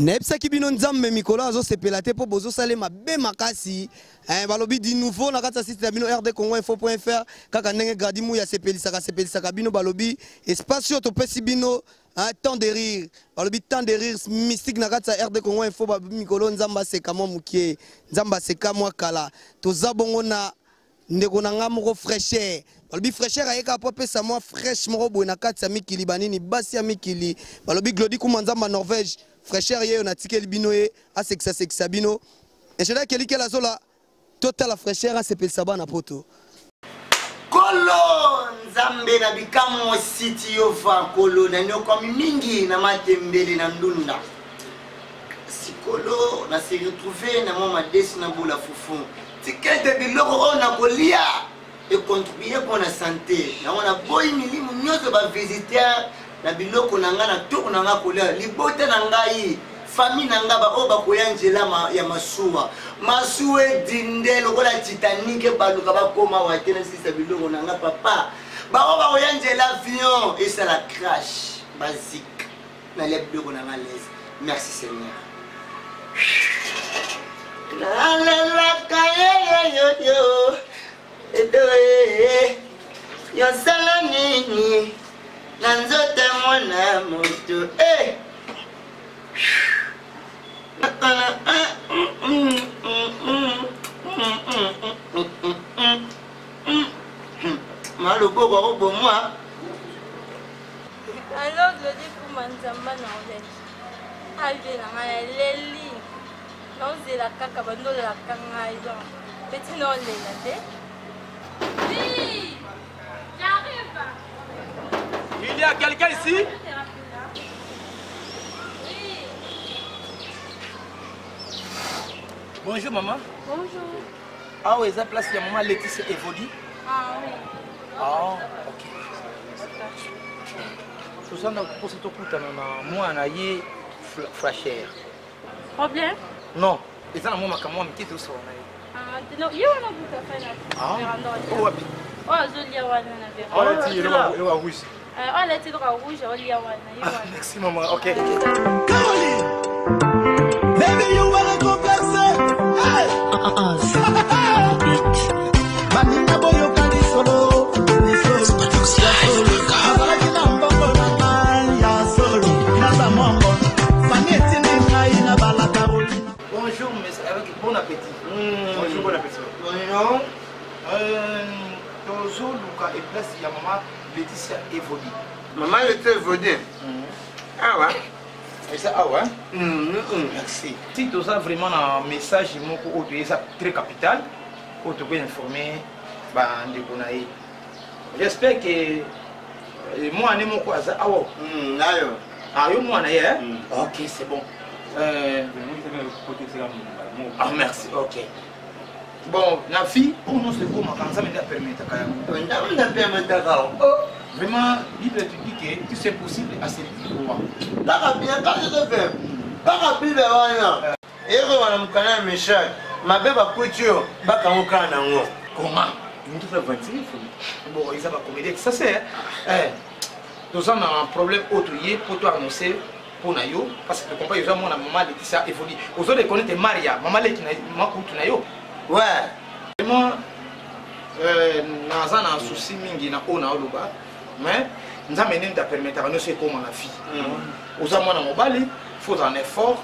Nebsaki bino nzambe mikolo azo sepelate po bozo sale mabe makasi. Balobi di nouveau na kata site bino rdcongo.info.fr kaka ndenge gradimu ya sepelisaka bino balobi espace yo to pesi bino temps de rire. Balobi temps de rire mystique na kata rdcongo.info ba mikolo nzamba seka mo mukie. Nzamba seka mo kala. To zabongo na ndeko na nga moko fraîcheur. Balobi fraîcheur ayeka po pesa mo fraîche moko boy na kata mikili banini basi ya mikili. Balobi glodi kuma nzamba Norvège. Fraîcheur yé on a tiqué le bino et à sexa bino. Et je dis que la zola total la fraîcheur à sepel saban à poto. Kolo nzambe na bikamo city yofa kolo na nyoko mingi na matembele na ndunda. Sikolo na se retrouver na mama desi na bola fufu. Tikete biloko na kolia et contribuer pour la santé. Na on a boy milimu nyoto ba visiteur na biloko na nga na toko na nga kolia libota na ngai famille na nga ba o ba koyanjela ya masuwa masuwe dindelo kola Titanic baluka ba koma wa tena sisa biloko na nga papa ba o ba koyanjela avion et ça la crash basique na le biloko na nga les merci Seigneur la la la kaye yo edoe yo salani Nanzote mwana moto Malo bobo robo moi. Alors je dis pour manzamba na ole. Alve na ngaya leli. Nonze la kaka bando la kanga izo. Petit non le la te. Oui. J'arrive. Il y a quelqu'un ici? Oui. Bonjour maman. Bonjour. Ah oui, ça place il y a maman Laetitia Evodi. Ah oui. Ah, ok. Tout ça pour ce coup moi on a eu fraîcheur. Problème? Non, et ça moi ma moi qui tout ça. Ah, non, yo on a beaucoup fait là. Ah. Oh wapi. Oh, je lis wana na vera. Oh là tu le rouge. Oh, la titre rouge, on lit wana. Merci maman. OK. Caroline. Baby you wanna go placer. Hey. Banina boyo kali solo. Bonjour, mais avec bon appétit. Bonjour, bon appétit. Bonjour. Tozo Luka et place il y a maman Laetitia Evodi. Maman Laetitia Evodi. Ah ouais. Et ça ah ouais. Merci. Si tu as vraiment un message moko auto ça très capital pour te informer ba ndeko na ye. J'espère que moi ne moko aza awo. Nayo. Ah yo moi na ye. OK, c'est bon. Ah merci. OK. Bon, la fille, pour nous, c'est pour ma cancer, mais elle permet de vraiment, Bible te dit que c'est possible à cette vie. Pas bien, quand je te fais. Pas rapide, et on a un méchant. Ma belle va couture, pas quand on crâne en haut. Comment? Nous te fait 26 000. Bon, ils savent pas comédie. Ça c'est. Nous avons un problème autre pour toi annoncer. Nayo parce que tu comprends ils ont mon maman Laetitia Evodi aux autres les connaissent Maria maman Laetitia Nayo ouais vraiment naza na souci mingi na ona oloba mais nous amener de permettre à nous c'est comme la fille aux amants na mobali faut un effort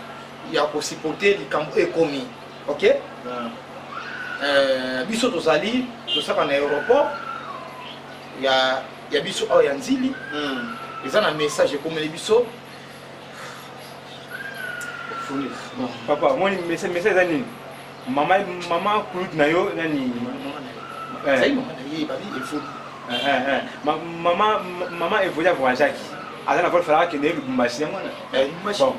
il y a pour supporter les camps économie OK biso tozali to ça en aéroport il y a biso oyanzili ils ont un message comme les biso. Bon, papa, moi, message nani? Maman Claude Nayo, nani? Maman est voyagée à voyager. Alors, il va falloir que nous ayons une machine. Bon,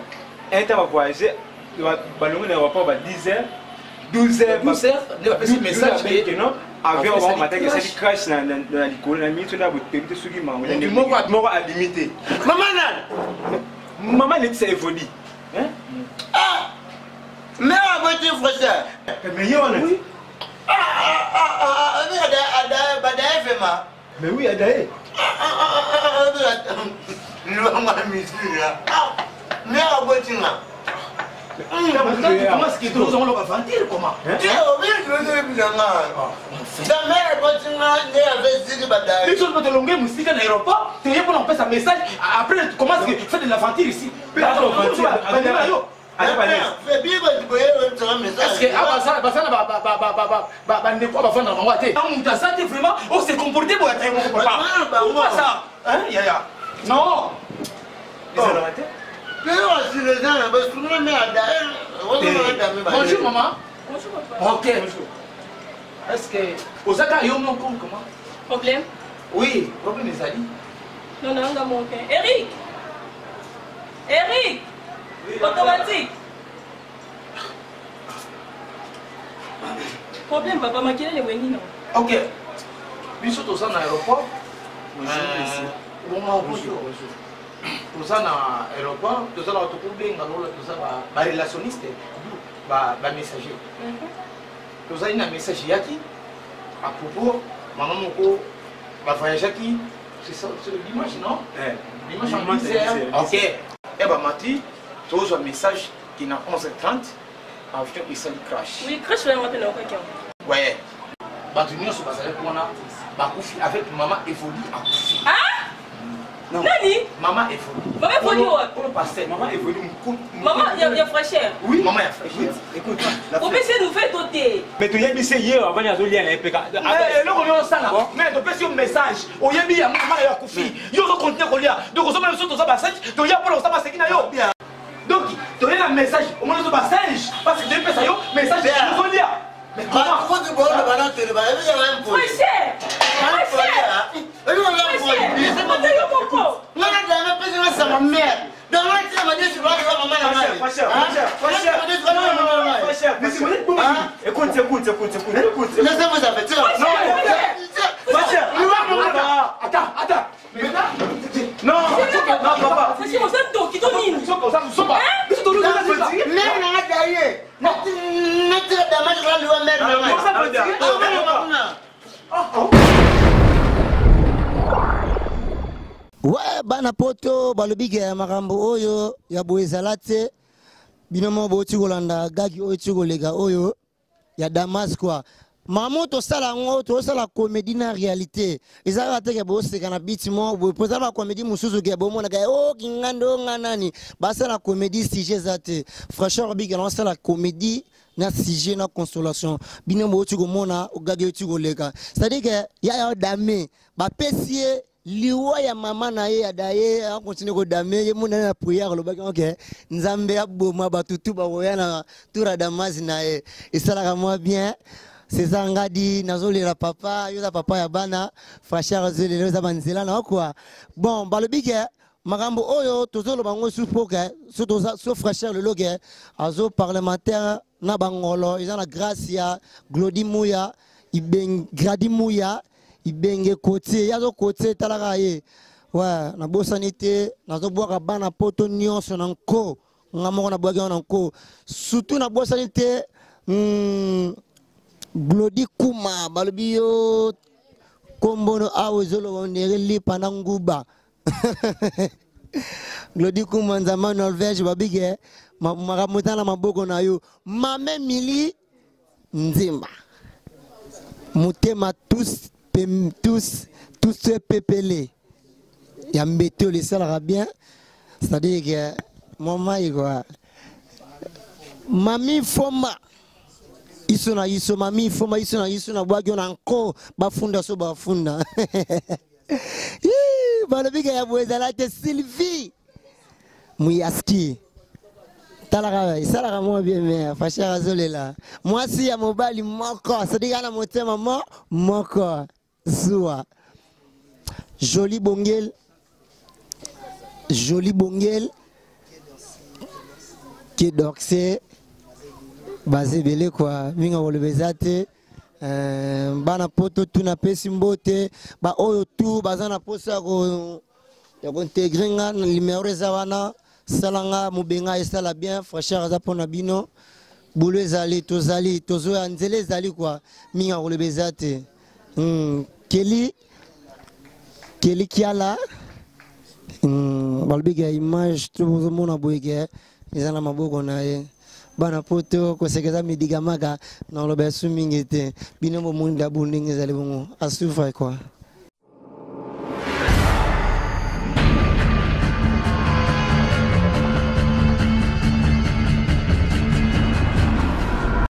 un temps, on va voyager. Le ballon est à 10h, 12h. 12h, il va faire un message que non. Avion, on va mettre ça crash dans l'école. On a mis tout là, vous permettez ce qui m'a dit. Moi, à limiter. Maman, Laetitia Evodi. Ah! Mais à votre frère! Mais il y a un oui. Mais oui, Adaé. Mais à votre Comment est-ce que tu nous avons aventure comment? Les choses de longueur musique à l'aéroport, tu viens pour nous faire un message. Après, tu commences à faire de l'aventure ici. Est-ce que vraiment, on s'est comporté pour être pourquoi ça? Non. Bonjour maman. Bonjour papa. Ok. Est-ce que Osaka yo mon compte comment? Problème? Oui, problème des alliés. Non, non, non, mon père. Eric! Eric! Automatique! Problème, papa, ma qui est le Wendy, non? Ok. Puis surtout ça dans l'aéroport. Bonjour. Tout ça dans l'aéroport, tout ça dans l'autobus, tout ça, ma relationniste, ma messager. Tout ça, il y a un message qui à propos, maman, mon va voyager qui, c'est ça, c'est le dimanche, non? Dimanche en 10h. Ok. Et bien, Mati, tu as un message qui est à 11h30, avion il s'est crash. Oui, crash vraiment de l'occasion. Ouais. Batunion sur Basale pour on avec maman évolue à Koufi. Ah? Non. Nani? Maman évolue. Maman évolue où? Pour le pasteur, maman évolue. Maman, il y a fraîcheur. Oui, maman il y a fraîcheur. Écoute, Au PC nous fait doter. mais tu y as mis hier avant de aller à l'IPK. Mais là, on est en salle. Mais tu peux faire un message. On y a mis maman il y a Koufi. Yo, on continue à lire. Donc, on se met sur ton message. Donc, il y a pas le ça qui n'a yo. Donc, tu as un message. Au moins, tu as un message. Parce que tu as un message. Message, tu peux lire. Mais comment? Écoute. Laissez-vous avertir. Attends. Non, papa. C'est mon santo qui domine. Ouais, bana poto balobi ke makambo oyo ya boezala te binomo boti kolanda gagi oyo ti kolega oyo ya Damas quoi. Maman to sala ngo to sala comédie na réalité. Ezala te ke bo seka na beat mo bo poza ba comédie musuzu ke bo mona ke o kingando nganani. Ba sala comédie sujet zate. Franchement big on sala comédie na sujet na consolation. Binomo ti ko mona o gagi ti kolega. C'est-à-dire que ya dame ba pesie liwa ya mama na ye ya daye a continue ko dame ye mona na prière lo baki OK nzambe ya boma batutu ba woya na tura Damas na ye esala moi bien c'est ça ngadi nazolela papa yo papa ya bana fracheur zele za banzela na quoi bon balobi ke makambo oyo tozolo bango supoke so fracheur le loge azo parlementaire na bangolo ils ont la grâce ya Glody Muya ibeng Grady Muya ibenge côté yazo côté talaka ye ouais na bosanité nazo boka bana poto nyonso na nko ngamoko na boka na nko surtout na bosanité Glody Kuma balobi yo kombono awezolo onere li pananguba Glody Kuma nzama Norvège babige makamutana maboko na yo mame mili nzimba mutema tous se pépélé. Il y a un météo, les salles bien. C'est-à-dire que maman, Mami Foma. Mami Foma, Isona, Wagyon encore, Bafunda, so Bafunda. Balobiga ya Bouezalate Sylvie. Mouyaski. Talaka, ça moi bien, mais Facha Razole là. Moi, si ya mobali moko, c'est-à-dire que mon thème, moko. Zoua. Joli bongel qui doxé basé belé quoi minga wolebezate bana poto tuna pesi mbote ba oyo tu bazana posa ko ya intégrer nga numéro zawana salanga mubenga esala bien fracheur za pona bino bulu ezali tozali tozo ya nzele ezali quoi minga wolebezate Kelly Kiala balbiga image tout le monde a bougé ils ont la maboko na ye bana poto ko sekeza midigamaka na lobe su mingi te bino bo munda buningi zali bongo asufa quoi